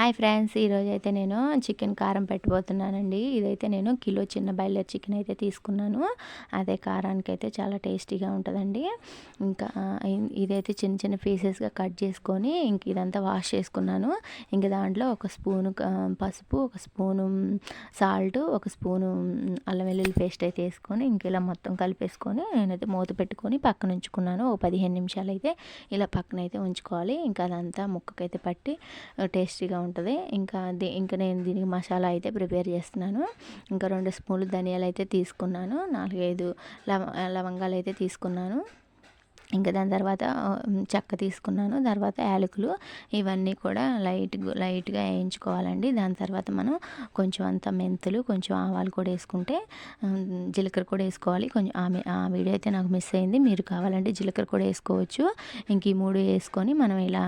Hi friends, ఈరోజైతే నేను chicken కారం పెట్టబోతున్నానండి. ఇదైతే నేను కిలో చిన్న బాయిలర్ చికెన్ అయితే తీసుకున్నాను. అదే కారానికైతే చాలా టేస్టీగా ఉంటుందండి. ఇంకా ఇదైతే చిన్న చిన్న పీసెస్గా కట్ చేసుకొని ఇంక ఇదంతా వాష్ చేసుకున్నాను. ఇంక దాంట్లో ఒక స్పూను పసుపు, ఒక స్పూను సాల్ట్, ఒక స్పూను అల్లం వెల్లుల్లి పేస్ట్ అయితే వేసుకొని ఇంక ఇలా మొత్తం కలిపేసుకొని నేనైతే మూత పెట్టుకొని పక్కన ఉంచుకున్నాను. ఓ 15 నిమిషాలు అయితే ఇలా పక్కన అయితే ఉంచుకోవాలి. ఇంకా అదంతా ముక్కకైతే పట్టి టేస్టీగా ఉంటుంది. ఇంకా నేను దీనికి మసాలా అయితే ప్రిపేర్ చేస్తున్నాను. ఇంకా 2 స్పూన్లు ధనియాలు అయితే తీసుకున్నాను, 4-5 లవంగాలు అయితే తీసుకున్నాను. ఇంకా దాని తర్వాత చెక్క తీసుకున్నాను, తర్వాత యాలకులు, ఇవన్నీ కూడా లైట్గా వేయించుకోవాలండి. దాని తర్వాత మనం కొంచెం అంత మెంతులు, కొంచెం ఆవాలు కూడా వేసుకుంటే, జీలకర్ర కూడా వేసుకోవాలి. కొంచెం ఆ వీడియో అయితే నాకు మిస్ అయింది, మీరు కావాలంటే జీలకర్ర కూడా వేసుకోవచ్చు. ఇంక ఈ 3 వేసుకొని మనం ఇలా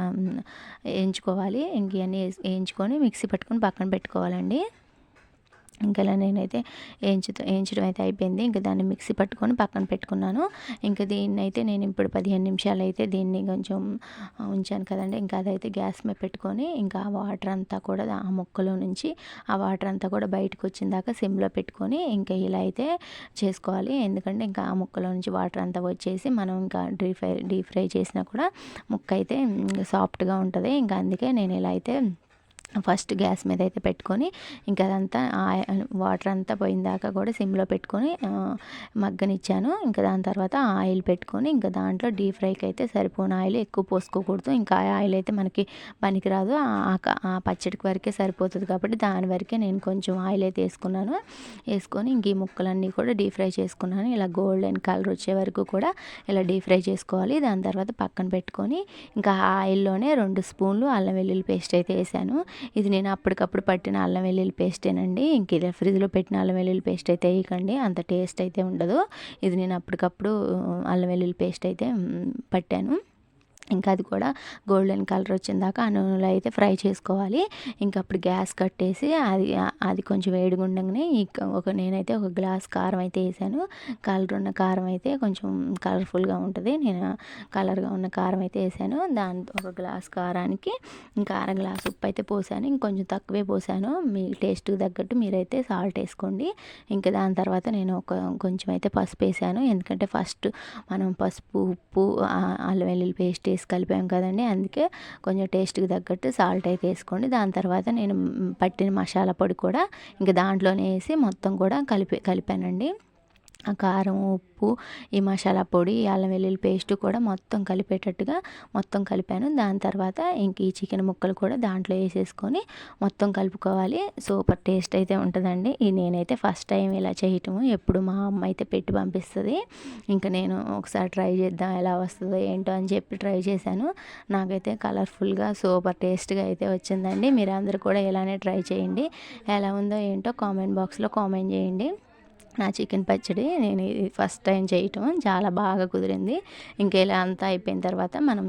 వేయించుకోవాలి. ఇంక ఇవన్నీ వేయించుకొని మిక్సీ పట్టుకొని పక్కన పెట్టుకోవాలండి. ఇంకా ఇలా నేనైతే వేయించడం అయితే అయిపోయింది. ఇంకా దాన్ని మిక్సీ పట్టుకొని పక్కన పెట్టుకున్నాను. ఇంకా దీన్ని అయితే నేను ఇప్పుడు 15 నిమిషాలు అయితే దీన్ని కొంచెం ఉంచాను కదండి. ఇంకా అదైతే గ్యాస్ మీద పెట్టుకొని ఇంకా ఆ వాటర్ అంతా కూడా ఆ ముక్కలో నుంచి ఆ వాటర్ అంతా కూడా బయటకు వచ్చిన దాకా సిమ్లో పెట్టుకొని ఇంకా ఇలా అయితే చేసుకోవాలి. ఎందుకంటే ఇంకా ఆ ముక్కలో నుంచి వాటర్ అంతా వచ్చేసి మనం ఇంకా డీప్ ఫ్రై చేసినా కూడా ముక్క అయితే సాఫ్ట్గా ఉంటుంది. ఇంకా అందుకే నేను ఇలా అయితే ఫస్ట్ గ్యాస్ మీద అయితే పెట్టుకొని ఇంకా అదంతా వాటర్ అంతా పోయిన దాకా కూడా సిమ్లో పెట్టుకొని మగ్గనిచ్చాను. ఇంకా దాని తర్వాత ఆయిల్ పెట్టుకొని ఇంకా దాంట్లో డీప్ ఫ్రైకి అయితే సరిపోని ఆయిల్, ఎక్కువ పోసుకోకూడదు. ఇంకా ఆయిల్ అయితే మనకి పనికిరాదు, ఆ పచ్చడికి వరకే సరిపోతుంది. కాబట్టి దాని వరకే నేను కొంచెం ఆయిల్ అయితే వేసుకొని ఇంక ఈ ముక్కలన్నీ కూడా డీప్ ఫ్రై చేసుకున్నాను. ఇలా గోల్డెన్ కలర్ వచ్చే వరకు కూడా ఇలా డీప్ ఫ్రై చేసుకోవాలి. దాని తర్వాత పక్కన పెట్టుకొని ఇంకా ఆయిల్లోనే 2 స్పూన్లు అల్లం వెల్లుల్లి పేస్ట్ అయితే వేసాను. ఇది నేను అప్పటికప్పుడు పట్టిన అల్లం వెల్లుల్లి పేస్టేనండి. ఇంక ఇలా ఫ్రిడ్జ్లో పెట్టిన అల్లం వెల్లుల్లి పేస్ట్ అయితే వేయకండి, అంత టేస్ట్ అయితే ఉండదు. ఇది నేను అప్పటికప్పుడు అల్లం వెల్లుల్లి పేస్ట్ అయితే పట్టాను. ఇంకా అది కూడా గోల్డెన్ కలర్ వచ్చిన దాకా ఆ నూనెలో అయితే ఫ్రై చేసుకోవాలి. ఇంకా అప్పుడు గ్యాస్ కట్టేసి అది కొంచెం వేడిగా ఉండగానే నేనైతే ఒక గ్లాస్ కారం అయితే వేసాను. కలర్ ఉన్న కారం అయితే కొంచెం కలర్ఫుల్గా ఉంటుంది. నేను కలర్గా ఉన్న కారం అయితే వేసాను. దాంతో ఒక గ్లాస్ కారానికి ఇంకా అర గ్లాస్ ఉప్పు అయితే పోసాను. ఇంకొంచెం తక్కువే పోసాను, మీ టేస్ట్కి తగ్గట్టు మీరైతే సాల్ట్ వేసుకోండి. ఇంకా దాని తర్వాత నేను కొంచెం అయితే పసుపు వేసాను. ఎందుకంటే ఫస్ట్ మనం పసుపు, ఉప్పు, అల్లం వెల్లుల్లి పేస్ట్ వేసి కలిపాం కదండి, అందుకే కొంచెం టేస్ట్కి తగ్గట్టు సాల్ట్ అయితే వేసుకోండి. దాని తర్వాత నేను పట్టిన మసాలా పొడి కూడా ఇంకా దాంట్లోనే వేసి మొత్తం కూడా కలిపానండి. ఆ కారం, ఉప్పు, ఈ మసాలా పొడి, అల్లం వెల్లుల్లి పేస్ట్ కూడా మొత్తం కలిపేటట్టుగా మొత్తం కలిపాను. దాని తర్వాత ఇంక ఈ చికెన్ ముక్కలు కూడా దాంట్లో వేసేసుకొని మొత్తం కలుపుకోవాలి. సూపర్ టేస్ట్ అయితే ఉంటుందండి. నేనైతే ఫస్ట్ టైం ఇలా చేయటము, ఎప్పుడు మా అమ్మ అయితే పెట్టి పంపిస్తుంది. ఇంకా నేను ఒకసారి ట్రై చేద్దాం ఎలా వస్తుందో ఏంటో అని చెప్పి ట్రై చేశాను. నాకైతే కలర్ఫుల్గా సూపర్ టేస్ట్గా అయితే వచ్చిందండి. మీరు అందరూ కూడా ఇలానే ట్రై చేయండి. ఎలా ఉందో ఏంటో కామెంట్ బాక్స్లో కామెంట్ చేయండి. నా చికెన్ పచ్చడి నేను ఇది ఫస్ట్ టైం చేయటం, చాలా బాగా కుదిరింది. ఇంకా ఇలా అంతా అయిపోయిన తర్వాత మనం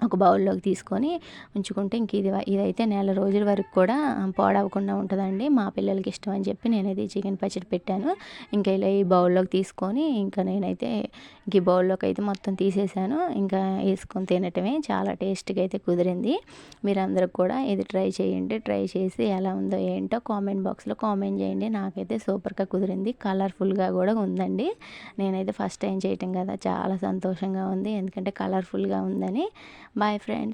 ఒక బౌల్లోకి తీసుకొని ఉంచుకుంటే ఇంక ఇదైతే నెల రోజుల వరకు కూడా పాడవకుండా ఉంటుందండి. మా పిల్లలకి ఇష్టం అని చెప్పి నేనైతే చికెన్ పచ్చడి పెట్టాను. ఇంకా ఇలా ఈ బౌల్లోకి తీసుకొని ఇంకా నేనైతే ఈ బౌల్లోకి అయితే మొత్తం తీసేసాను. ఇంకా వేసుకొని తినటమే, చాలా టేస్ట్గా అయితే కుదిరింది. మీరందరూ కూడా ఇది ట్రై చేయండి. ట్రై చేసి ఎలా ఉందో ఏంటో కామెంట్ బాక్స్లో కామెంట్ చేయండి. నాకైతే సూపర్గా కుదిరింది, కలర్ఫుల్గా కూడా ఉందండి. నేనైతే ఫస్ట్ టైం చేయటం కదా, చాలా సంతోషంగా ఉంది, ఎందుకంటే కలర్ఫుల్గా ఉందని. Boy friends.